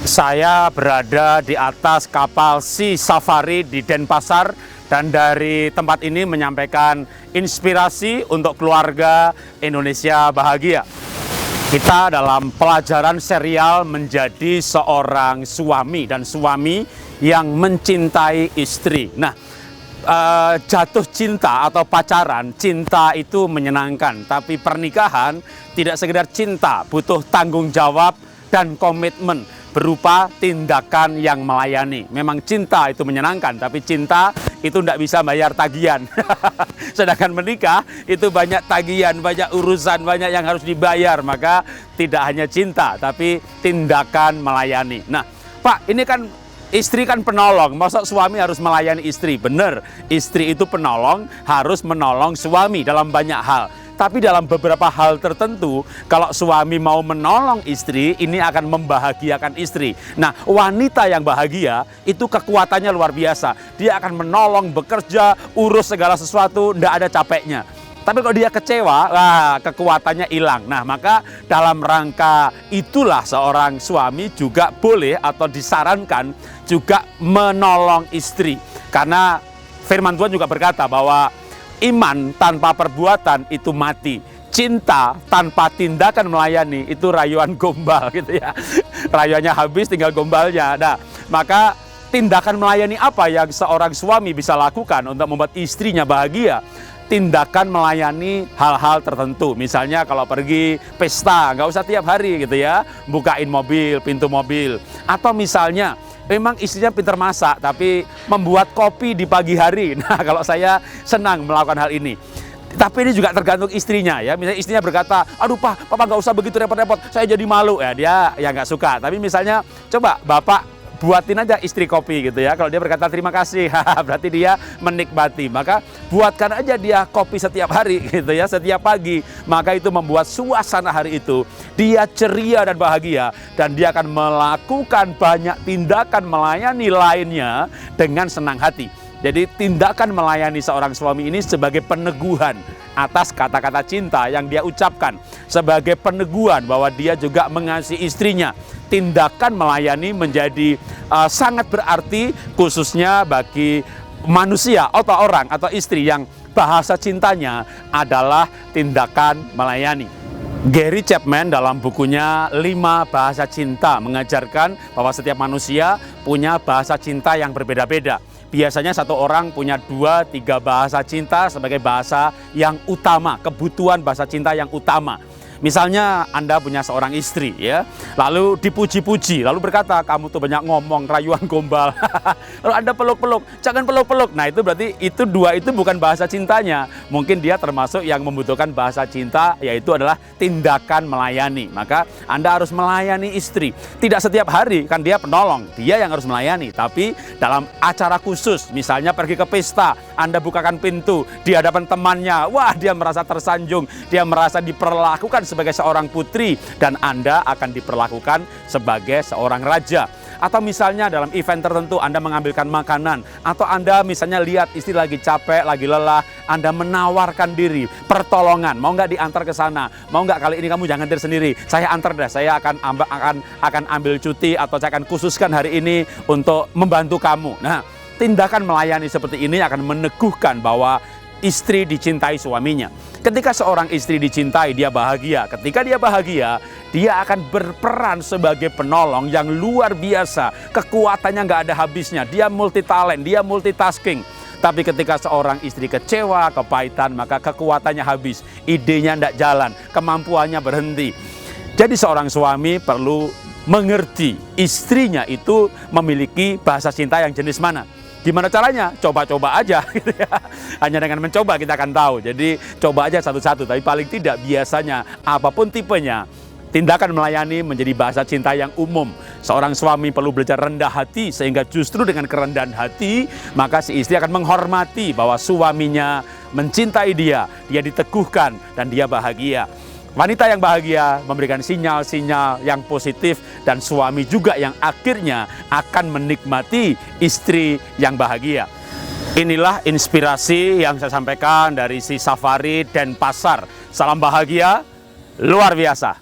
Saya berada di atas kapal Sea Safari di Denpasar dan dari tempat ini menyampaikan inspirasi untuk keluarga Indonesia bahagia. Kita dalam pelajaran serial menjadi seorang suami dan suami yang mencintai istri. Nah, jatuh cinta atau pacaran, cinta itu menyenangkan, tapi pernikahan tidak sekedar cinta, butuh tanggung jawab dan komitmen berupa tindakan yang melayani. Memang cinta itu menyenangkan, tapi cinta itu tidak bisa bayar tagihan. Sedangkan menikah itu banyak tagihan, banyak urusan, banyak yang harus dibayar. Maka tidak hanya cinta, tapi tindakan melayani. Nah, Pak, ini kan istri kan penolong, masa suami harus melayani istri? Benar, istri itu penolong, harus menolong suami dalam banyak hal. Tapi dalam beberapa hal tertentu, kalau suami mau menolong istri, ini akan membahagiakan istri. Nah, wanita yang bahagia, itu kekuatannya luar biasa. Dia akan menolong, bekerja, urus segala sesuatu, tidak ada capeknya. Tapi kalau dia kecewa, kekuatannya hilang. Nah, maka dalam rangka itulah seorang suami juga boleh atau disarankan juga menolong istri. Karena firman Tuhan juga berkata bahwa iman tanpa perbuatan itu mati. Cinta tanpa tindakan melayani itu rayuan gombal gitu ya. Rayuannya habis tinggal gombalnya. Nah, maka tindakan melayani apa yang seorang suami bisa lakukan untuk membuat istrinya bahagia? Tindakan melayani hal-hal tertentu. Misalnya kalau pergi pesta, nggak usah tiap hari gitu ya, bukain mobil, pintu mobil. Atau misalnya memang istrinya pintar masak, tapi membuat kopi di pagi hari. Nah, kalau saya senang melakukan hal ini. Tapi ini juga tergantung istrinya ya. Misalnya istrinya berkata, aduh papa nggak usah begitu repot-repot, saya jadi malu. Ya dia yang nggak suka. Tapi misalnya coba bapak buatin aja istri kopi gitu ya. Kalau dia berkata terima kasih, berarti dia menikmati. Maka buatkan aja dia kopi setiap hari gitu ya, setiap pagi. Maka itu membuat suasana hari itu dia ceria dan bahagia. Dan dia akan melakukan banyak tindakan melayani lainnya dengan senang hati. Jadi tindakan melayani seorang suami ini sebagai peneguhan atas kata-kata cinta yang dia ucapkan. Sebagai peneguhan bahwa dia juga mengasihi istrinya. Tindakan melayani menjadi sangat berarti khususnya bagi manusia atau orang atau istri yang bahasa cintanya adalah tindakan melayani. Gary Chapman dalam bukunya 5 Bahasa Cinta mengajarkan bahwa setiap manusia punya bahasa cinta yang berbeda-beda. Biasanya satu orang punya 2-3 bahasa cinta sebagai bahasa yang utama, kebutuhan bahasa cinta yang utama. Misalnya Anda punya seorang istri ya, lalu dipuji-puji, lalu berkata kamu tuh banyak ngomong, rayuan gombal. Lalu Anda peluk-peluk, jangan peluk-peluk. Nah itu berarti itu 2 itu bukan bahasa cintanya. Mungkin dia termasuk yang membutuhkan bahasa cinta, yaitu adalah tindakan melayani. Maka Anda harus melayani istri. Tidak setiap hari kan dia penolong, dia yang harus melayani. Tapi dalam acara khusus, misalnya pergi ke pesta, Anda bukakan pintu di hadapan temannya, wah dia merasa tersanjung, dia merasa diperlakukan sebagai seorang putri dan Anda akan diperlakukan sebagai seorang raja. Atau misalnya dalam event tertentu Anda mengambilkan makanan, atau Anda misalnya lihat istri lagi capek, lagi lelah, Anda menawarkan diri, pertolongan, mau nggak diantar ke sana, mau nggak kali ini kamu jangan nganter sendiri, saya antar deh, saya akan ambil cuti atau saya akan khususkan hari ini untuk membantu kamu. Nah, tindakan melayani seperti ini akan meneguhkan bahwa istri dicintai suaminya. Ketika seorang istri dicintai, dia bahagia. Ketika dia bahagia, dia akan berperan sebagai penolong yang luar biasa. Kekuatannya nggak ada habisnya. Dia multi talent, dia multitasking. Tapi ketika seorang istri kecewa, kepahitan, maka kekuatannya habis. Idenya tidak jalan, kemampuannya berhenti. Jadi seorang suami perlu mengerti istrinya itu memiliki bahasa cinta yang jenis mana. Gimana caranya? Coba-coba aja gitu ya. Hanya dengan mencoba kita akan tahu. Jadi coba aja satu-satu. Tapi paling tidak biasanya apapun tipenya, tindakan melayani menjadi bahasa cinta yang umum. Seorang suami perlu belajar rendah hati sehingga justru dengan kerendahan hati maka si istri akan menghormati bahwa suaminya mencintai dia diteguhkan dan dia bahagia. Wanita yang bahagia memberikan sinyal-sinyal yang positif dan suami juga yang akhirnya akan menikmati istri yang bahagia. Inilah inspirasi yang saya sampaikan dari Sea Safari Denpasar. Salam bahagia luar biasa.